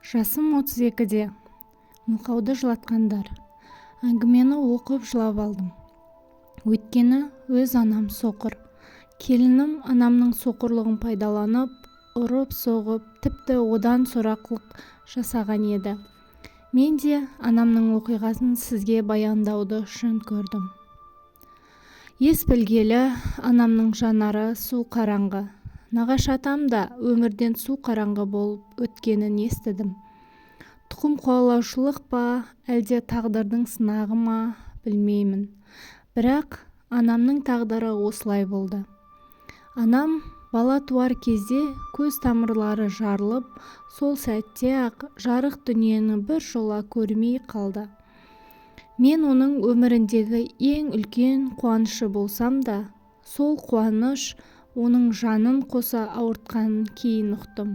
Жасым 32-де. Мылқауды жылатқандар. Әңгімені оқып жылап алдым. Өйткені өз анам соқыр. Келінім анамның соқырлығын пайдаланып, ұрып-соғып, тіпті одан сорақылық жасаған еді. Мен де анамның оқиғасын сізге баяндауды жөн көрдім. Ес білгелі анамның жанары су қараңғы. Нағашы атам да өмірден су қараңғы болып өткенін естідім. Тұқым қуалаушылық па, әлде тағдырдың сынағы ма, білмеймін. Бірақ анамның тағдыры осылай болды. Анам бала туар кезде көз тамырлары жарылып, сол сәтте-ақ жарық дүниені біржола көрмей қалды. Мен оның өміріндегі ең үлкен қуанышы болсам да, сол қуаныш оның жанын қоса ауыртқанын кейін ұқтым.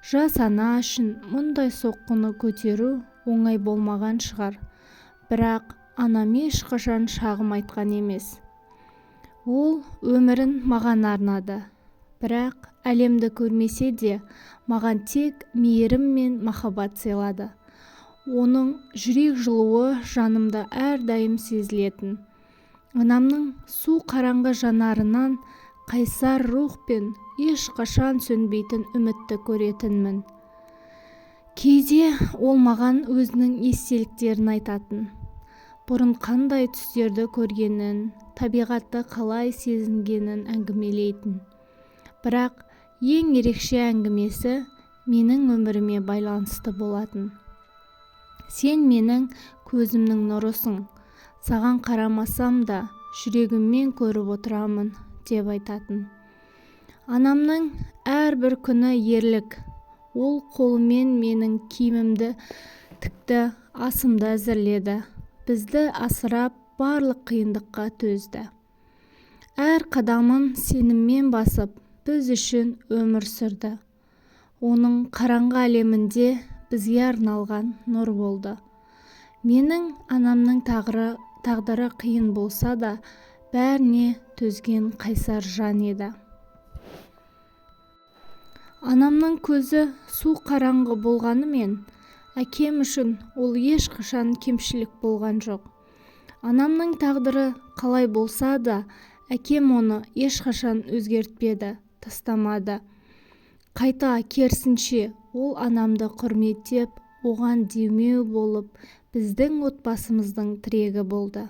Жас ана үшін мұндай соққыны көтеру оңай болмаған шығар. Бірақ анам ешқашан шағым айтқан емес. Ол өмірін маған арнады. Бірақ әлемді көрмесе де, маған тек мейірім мен махаббат сыйлады. Оның жүрек жылуы жанымда әрдайым сезілетін. Анамның су қараңғы жанарынан қайсар рух пен ешқашан сөнбейтін үмітті көретінмін. Кейде ол маған өзінің естеліктерін айтатын. Бұрын қандай түстерді көргенін, табиғатты қалай сезінгенін әңгімелейтін. Бірақ ең ерекше әңгімесі менің өміріме байланысты болатын. Сен менің көзімнің нұрысың. Саған қарамасам да жүрегіммен көріп отырамын, деп айтатын. Анамның әрбір күні ерлік. Ол қолымен менің киімімді тікті, асымды әзірледі. Бізді асырап, барлық қиындыққа төзді. Әр қадамын сеніммен басып, біз үшін өмір сүрді. Оның қараңғы әлемінде бізге арналған нұр болды. Менің анамның тағдыры қиын болса да, бәріне төзген қайсар жан еді. Анамның көзі су қараңғы болғанымен, әкем үшін ол ешқашан кемшілік болған жоқ. Анамның тағдыры қалай болса да, әкем оны ешқашан өзгертпеді, тастамады. Қайта керісінше, ол анамды құрметтеп, оған демеу болып, біздің отбасымыздың тірегі болды.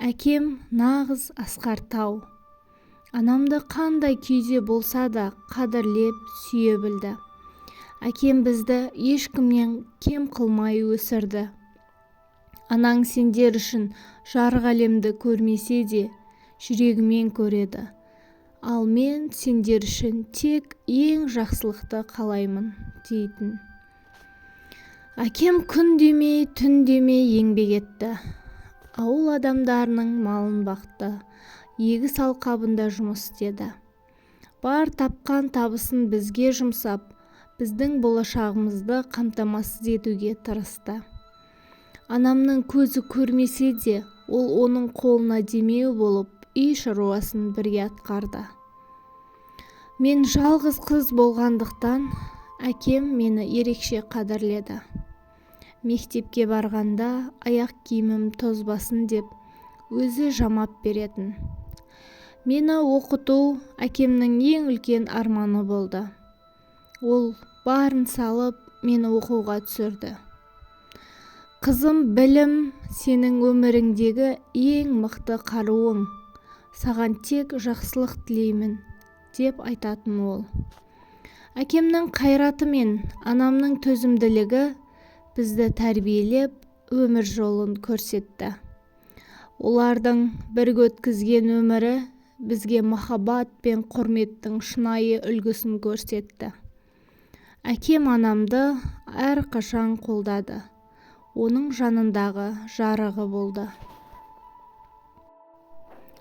Әкем нағыз асқар тау. Анамды қандай күйде болса да қадірлеп сүйе білді. Әкем бізді ешкімнен кем қылмай өсірді. Анаң сендер үшін жарық әлемді көрмесе де, жүрегімен көреді. Ал мен сендер үшін тек ең жақсылықты қалаймын, дейтін. Әкем күн демей, түн демей еңбек етті. Ауыл адамдарының малын бақты, егіс алқабында жұмыс істеді. Бар тапқан табысын бізге жұмсап, біздің болашағымызды қамтамасыз етуге тырысты. Анамның көзі көрмесе де, ол оның қолына демеу болып, үй шаруасын бірге атқарды. Мен жалғыз қыз болғандықтан, әкем мені ерекше қадірледі. Мектепке барғанда аяқ киімім тозбасын деп, өзі жамап беретін. Мені оқыту әкемнің ең үлкен арманы болды. Ол барын салып, мені оқуға түсірді. Қызым, білім сенің өміріңдегі ең мықты қаруың. Саған тек жақсылық тілеймін, деп айтатын ол. Әкемнің қайраты мен анамның төзімділігі бізді тәрбиелеп, өмір жолын көрсетті. Олардың бірге өткізген өмірі бізге махаббат пен құрметтің шынайы үлгісін көрсетті. Әкем анамды әрқашан қолдады. Оның жанындағы жарығы болды.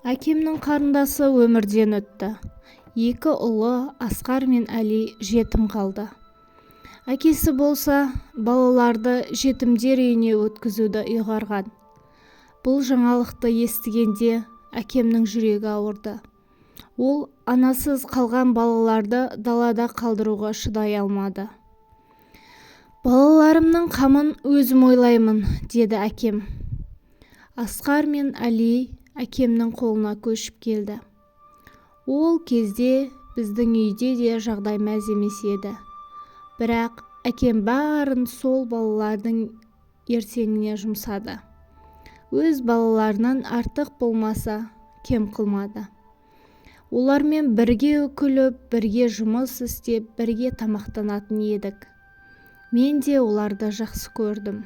Әкемнің қарындасы өмірден өтті. 2 ұлы Асқар мен Әли жетім қалды. Әкесі болса, балаларды жетімдер үйіне өткізуді ұйғарған. Бұл жаңалықты естігенде әкемнің жүрегі ауырды. Ол анасыз қалған балаларды далада қалдыруға шыдай алмады. Балаларымның қамын өзім ойлаймын, деді әкем. Асқар мен Әли әкемнің қолына көшіп келді. Ол кезде біздің үйде де жағдай мәз емес еді. Бірақ әкем барын сол балалардың ертеңіне жұмсады. Өз балаларынан артық болмаса, кем қылмады. Олармен бірге күліп, бірге жұмыс істеп, бірге тамақтанатын едік. Мен де оларды жақсы көрдім.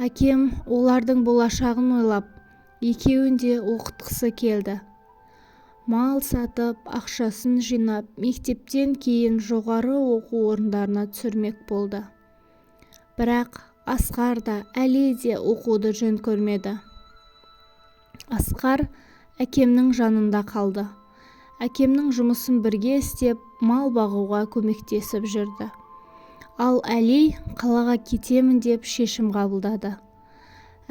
Әкем олардың болашағын ойлап, екеуін де оқытқысы келді. Мал сатып, ақшасын жинап, мектептен кейін жоғары оқу орындарына түсірмек болды. Бірақ Асқар да, Әли де оқуды жөн көрмеді. Асқар әкемнің жанында қалды. Әкемнің жұмысын бірге істеп, мал бағуға көмектесіп жүрді. Ал Әли қалаға кетемін деп шешім қабылдады.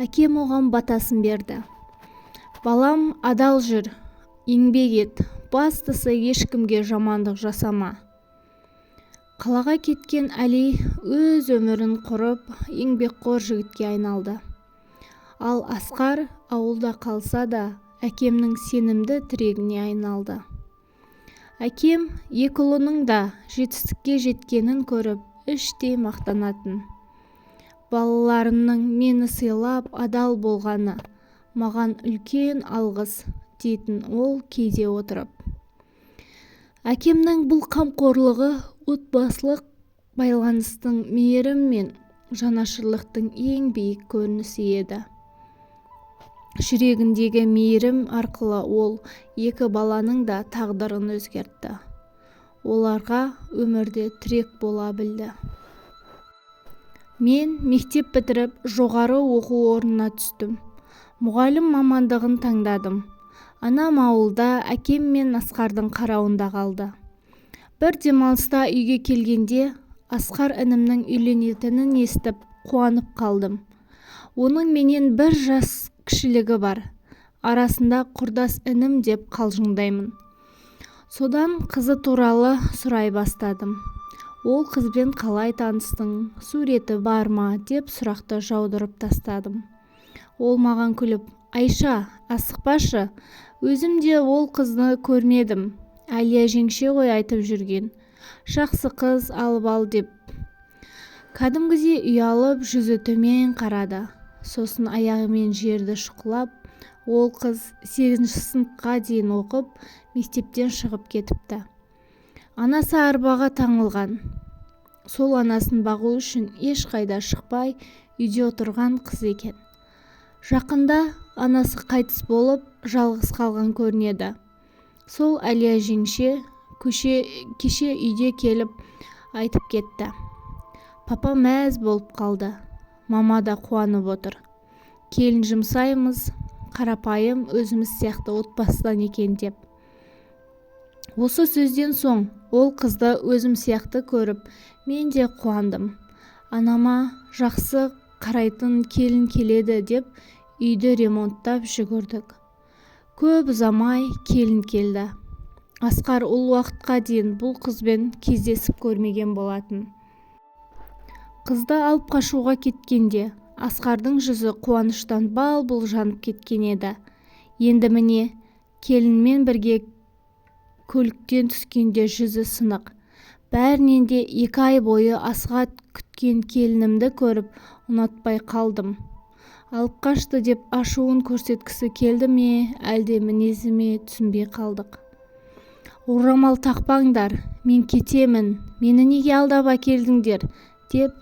Әкем оған батасын берді. Балам, адал жүр, еңбек ет, бастысы ешкімге жамандық жасама. Қалаға кеткен Әли өз өмірін құрып, еңбекқор жігітке айналды. Ал Асқар ауылда қалса да, әкемнің сенімді тірегіне айналды. Әкем екі ұлының да жетістікке жеткенін көріп, іштей мақтанатын. Балаларымның мені сыйлап адал болғаны маған үлкен алғыс, дейтін ол кейде отырып. Әкемнің бұл қамқорлығы отбасылық байланыстың, мейірім мен жанашырлықтың ең биік көрінісі еді. Жүрегіндегі мейірім арқылы ол екі баланың да тағдырын өзгертті. Оларға өмірде тірек бола білді. Мен мектеп бітіріп жоғары оқу орнына түстім. Мұғалім мамандығын таңдадым. Анам ауылда, әкем мен Асқардың қарауында қалды. Бір демалыста үйге келгенде Асқар інімнің үйленетінін естіп қуанып қалдым. Оның менен бір жас кішілігі бар. Арасында құрдас інім деп қалжыңдаймын. Содан қызы туралы сұрай бастадым. Ол қызбен қалай таныстың, суреті бар ма деп сұрақты жаудырып тастадым. Ол маған күліп, Айша, асықпашы, өзім де ол қызны көрмедім. Әлия жеңше ғой айтып жүрген. Жақсы қыз алып ал деп. Кәдімгідей ұялып жүзі төмен қарады. Сосын аяғымен жерді шұқылап, ол қыз 8-ші сыныпқа дейін оқып, мектептен шығып кетіпті. Анасы арбаға таңылған. Сол анасын бағу үшін ешқайда шықпай, үйде отырған қыз екен. Жақында анасы қайтыс болып, жалғыз қалған көрінеді. Сол Әлия жеңше кеше үйде келіп айтып кетті. Папа мәз болып қалды. Мама да қуанып отыр. Келін жұмсаймыз, қарапайым өзіміз сияқты отбасыдан екен деп. Осы сөзден соң ол қызды өзім сияқты көріп, мен де қуандым. Анама жақсы қарайтын келін келеді деп үйді ремонттап жүгірдік. Көп ұзамай келін келді. Асқар ол уақытқа дейін бұл қызбен кездесіп көрмеген болатын. Қызды алып қашуға кеткенде Асқардың жүзі қуаныштан бал-бұл жанып кеткен еді. Енді міне келінмен бірге көліктен түскенде жүзі сынық. Бәрінен де 2 ай бойы асыға күткен келінімді көріп ұнатпай қалдым. Алып қашты деп ашуын көрсеткісі келді ме, әлде мінезіме түсінбей қалдық. Орамал тақпаңдар, мен кетемін, мені неге алдап әкелдіңдер, деп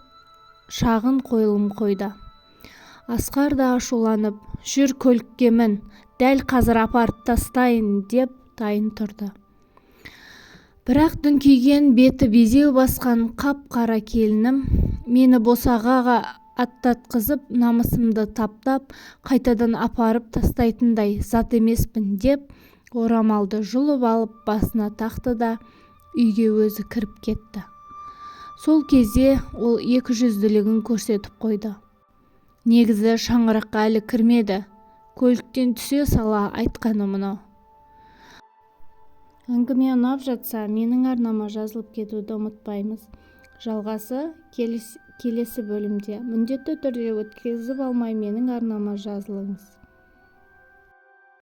шағын қойылым қойды. Асқар да ашуланып, жүр көлікке мін, дәл қазір апарып тастайын деп дайын тұрды. Бірақ дүңкиген беті безеу басқан қап-қара келінім мені босағаға аттатқызып, намысымды таптап, қайтадан апарып тастайтындай зат емеспін деп, орамалды жұлып алып басына тақты да үйге өзі кіріп кетті. Сол кезде ол 200-ділігін көрсетіп қойды. Негізі шаңыраққа әлі кірмеді. Көліктен түсе сала айтқаны мұнау. Әңгіме ұнап жатса, менің арнама жазылып кетуді ұмытпаймыз. жалғасы келесі бөлімде. Міндетті түрде өткізіп алмай менің арнама жазылыңыз.